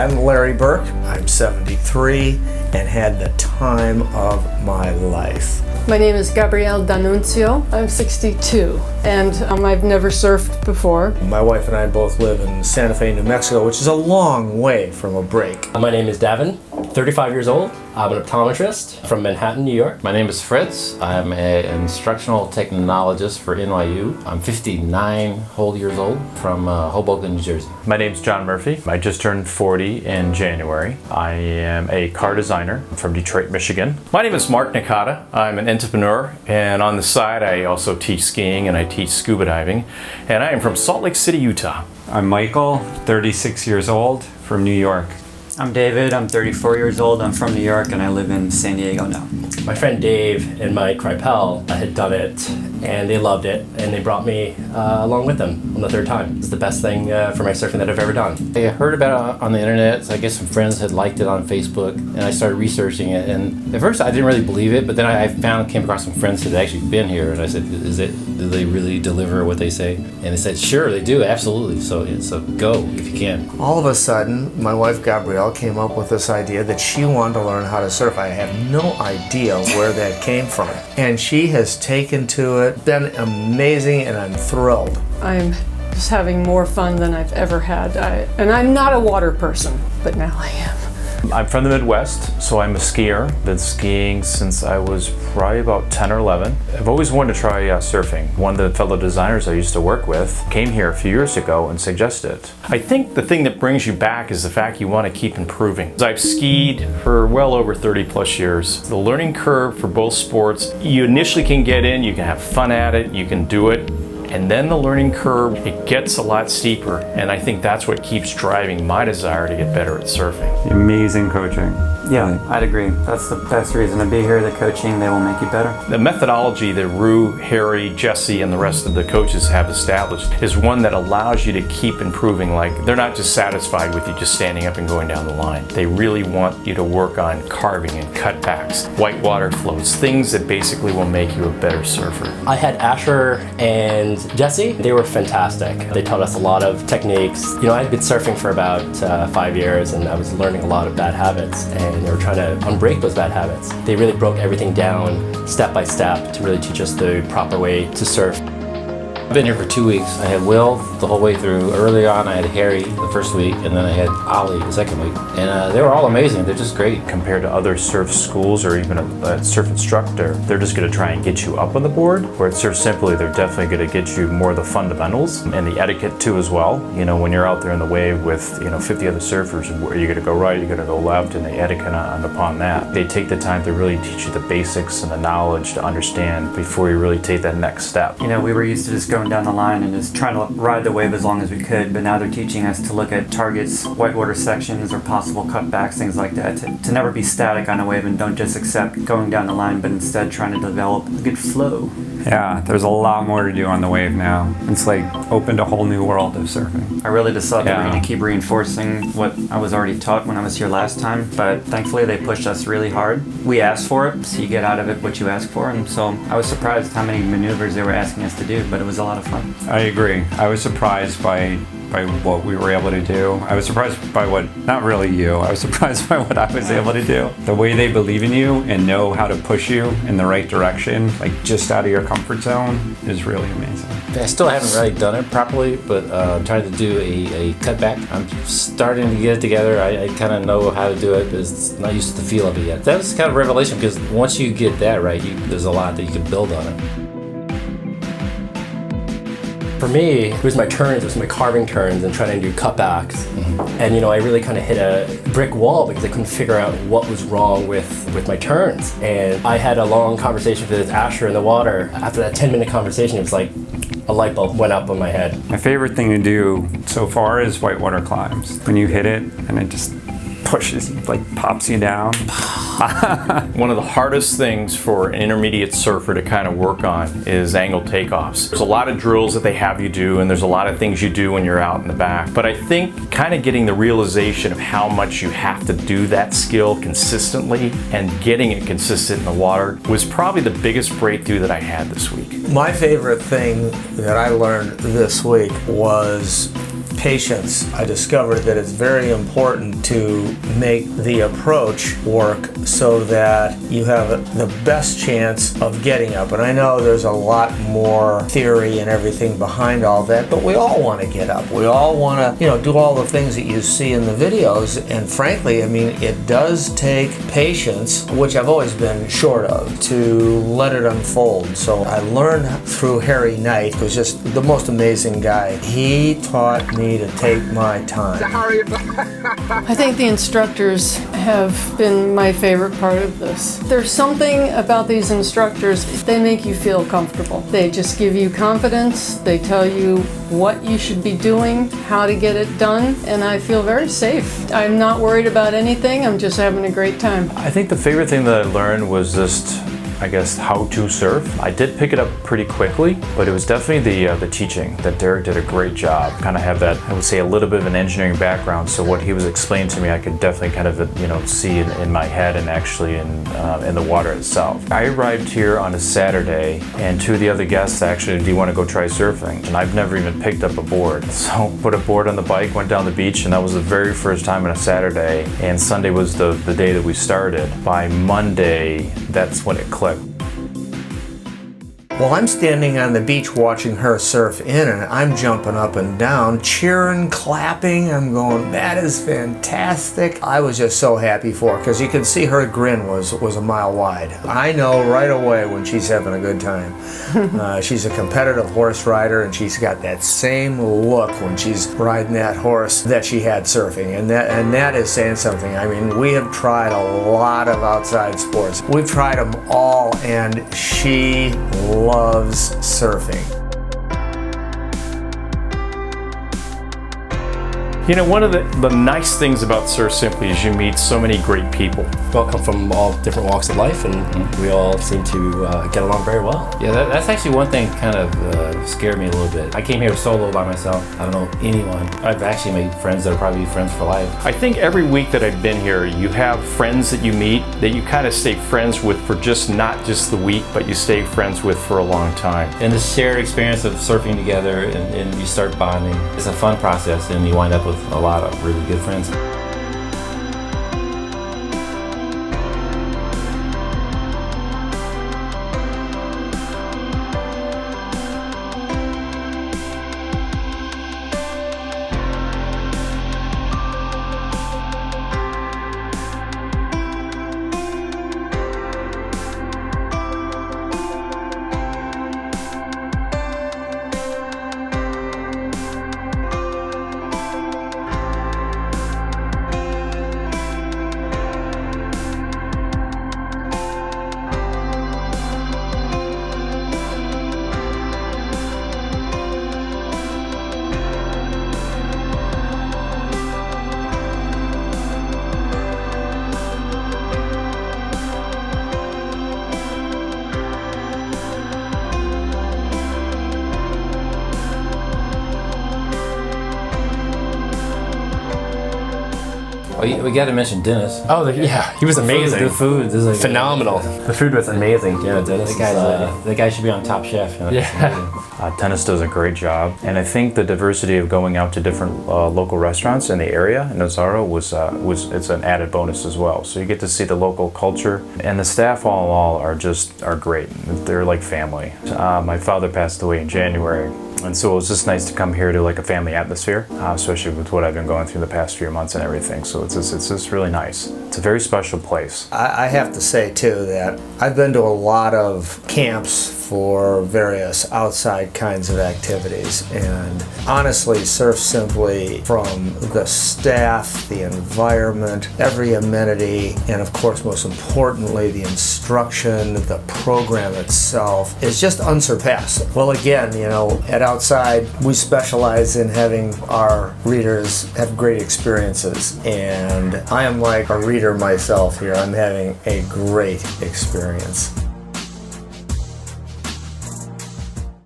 dad, Larry Burke. I'm 73 and had the time of my life. My name is Gabrielle D'Annunzio. I'm 62 and I've never surfed before. My wife and I both live in Santa Fe, New Mexico, which is a long way from a break. My name is Davin, 35 years old. I'm an optometrist from Manhattan, New York. My name is Fritz. I'm an instructional technologist for NYU. I'm 59 whole years old from Hoboken, New Jersey. My name's John Murphy. I just turned 40 in January. I am a car designer from Detroit, Michigan. My name is Mark Nakata. I'm an entrepreneur, and on the side I also teach skiing and I teach scuba diving. And I am from Salt Lake City, Utah. I'm Michael, 36 years old, from New York. I'm David, I'm 34 years old, I'm from New York, and I live in San Diego now. My friend Dave and Mike Kripel had done it, and they loved it, and they brought me along with them on the third time. It's the best thing for my surfing that I've ever done. I heard about it on the internet, so I guess some friends had liked it on Facebook, and I started researching it. And at first I didn't really believe it, but then I came across some friends that had actually been here, and I said, do they really deliver what they say? And they said, sure, they do, absolutely. So go if you can. All of a sudden, my wife Gabrielle came up with this idea that she wanted to learn how to surf. I have no idea where that came from. And she has taken to it, been amazing, and I'm thrilled. I'm just having more fun than I've ever had. And I'm not a water person, but now I am. I'm from the Midwest, so I'm a skier. Been skiing since I was probably about 10 or 11. I've always wanted to try surfing. One of the fellow designers I used to work with came here a few years ago and suggested it. I think the thing that brings you back is the fact you want to keep improving. I've skied for well over 30 plus years. The learning curve for both sports, you initially can get in, you can have fun at it, you can do it. And then the learning curve, it gets a lot steeper. And I think that's what keeps driving my desire to get better at surfing. Amazing coaching. Yeah, I'd agree. That's the best reason to be here. The coaching, they will make you better. The methodology that Rue, Harry, Jesse, and the rest of the coaches have established is one that allows you to keep improving. Like, they're not just satisfied with you just standing up and going down the line. They really want you to work on carving and cutbacks, whitewater floats, things that basically will make you a better surfer. I had Asher and Jesse. They were fantastic. They taught us a lot of techniques. You know, I'd been surfing for about 5 years, and I was learning a lot of bad habits, and they were trying to unbreak those bad habits. They really broke everything down step by step to really teach us the proper way to surf. I've been here for 2 weeks. I had Will the whole way through. Early on I had Harry the first week, and then I had Ollie the second week. And they were all amazing. They're just great. Compared to other surf schools or even a surf instructor, they're just going to try and get you up on the board. Where at Surf Simply, they're definitely going to get you more of the fundamentals and the etiquette too as well. You know, when you're out there in the wave with 50 other surfers, are you going to go right, you're going to go left, and the etiquette upon that. They take the time to really teach you the basics and the knowledge to understand before you really take that next step. You know, we were used to just going down the line and just trying to ride the wave as long as we could, but now they're teaching us to look at targets, whitewater sections, or possible cutbacks, things like that, to never be static on a wave and don't just accept going down the line, but instead trying to develop a good flow. Yeah, there's a lot more to do on the wave now. It's like opened a whole new world of surfing. I really just thought they were Yeah. going to keep reinforcing what I was already taught when I was here last time, but thankfully they pushed us really hard. We asked for it, so you get out of it what you ask for, and so I was surprised how many maneuvers they were asking us to do, but it was a lot of fun. I agree. I was surprised by what we were able to do. I was surprised by not really you, I was surprised by what I was able to do. The way they believe in you and know how to push you in the right direction, like just out of your comfort zone, is really amazing. I still haven't really done it properly, but I'm trying to do a cutback. I'm starting to get it together. I kind of know how to do it, but it's not used to the feel of it yet. That was kind of a revelation, because once you get that right, there's a lot that you can build on it. For me, it was my turns, it was my carving turns and trying to do cutbacks. And I really kind of hit a brick wall because I couldn't figure out what was wrong with my turns. And I had a long conversation with Asher in the water. After that 10-minute conversation, it was like a light bulb went up on my head. My favorite thing to do so far is whitewater climbs. When you hit it and it just pushes, like pops you down. One of the hardest things for an intermediate surfer to kind of work on is angle takeoffs. There's a lot of drills that they have you do, and there's a lot of things you do when you're out in the back. But I think kind of getting the realization of how much you have to do that skill consistently and getting it consistent in the water was probably the biggest breakthrough that I had this week. My favorite thing that I learned this week was patience, I discovered that it's very important to make the approach work so that you have the best chance of getting up. And I know there's a lot more theory and everything behind all that, but we all want to get up. We all want to, do all the things that you see in the videos. And frankly, I mean, it does take patience, which I've always been short of, to let it unfold. So I learned through Harry Knight, who's just the most amazing guy. He taught me to take my time. I think the instructors have been my favorite part of this. There's something about these instructors, they make you feel comfortable. They just give you confidence, they tell you what you should be doing, how to get it done, and I feel very safe. I'm not worried about anything, I'm just having a great time. I think the favorite thing that I learned was just, I guess, how to surf. I did pick it up pretty quickly, but it was definitely the teaching that Derek did a great job. Kind of have that, I would say, a little bit of an engineering background, so what he was explaining to me, I could definitely kind of, see in my head and actually in the water itself. I arrived here on a Saturday, and two of the other guests actually, do you want to go try surfing? And I've never even picked up a board. So put a board on the bike, went down the beach, and that was the very first time on a Saturday, and Sunday was the day that we started. By Monday, that's when it clicked. Well, I'm standing on the beach watching her surf in, and I'm jumping up and down, cheering, clapping. I'm going, that is fantastic. I was just so happy for her, because you could see her grin was a mile wide. I know right away when she's having a good time. She's a competitive horse rider, and she's got that same look when she's riding that horse that she had surfing, and that is saying something. I mean, we have tried a lot of outside sports. We've tried them all, and she loves surfing. One of the nice things about Surf Simply is you meet so many great people. We all come from all different walks of life, and we all seem to get along very well. Yeah, that's actually one thing kind of scared me a little bit. I came here solo by myself. I don't know anyone. I've actually made friends that are probably friends for life. I think every week that I've been here, you have friends that you meet that you kind of stay friends with for not just the week, but you stay friends with for a long time. And the shared experience of surfing together and you start bonding. It's a fun process, and you wind up with a lot of really good friends. We got to mention Dennis. Oh, yeah, he was amazing. The food is like Phenomenal. The food was amazing. Yeah, Dennis. That guy should be on Top Chef. Yeah. Dennis does a great job, and I think the diversity of going out to different local restaurants in the area in Nazaro it's an added bonus as well. So you get to see the local culture, and the staff all in all are great. They're like family. My father passed away in January. And so it was just nice to come here to like a family atmosphere, especially with what I've been going through the past few months and everything. So it's just really nice. It's a very special place. I have to say too that I've been to a lot of camps for various outside kinds of activities, and honestly, Surf Simply, from the staff, the environment, every amenity, and of course most importantly the instruction, the program itself is just unsurpassed. Well, again, at Outside we specialize in having our readers have great experiences, and I am like a reader myself here. I'm having a great experience.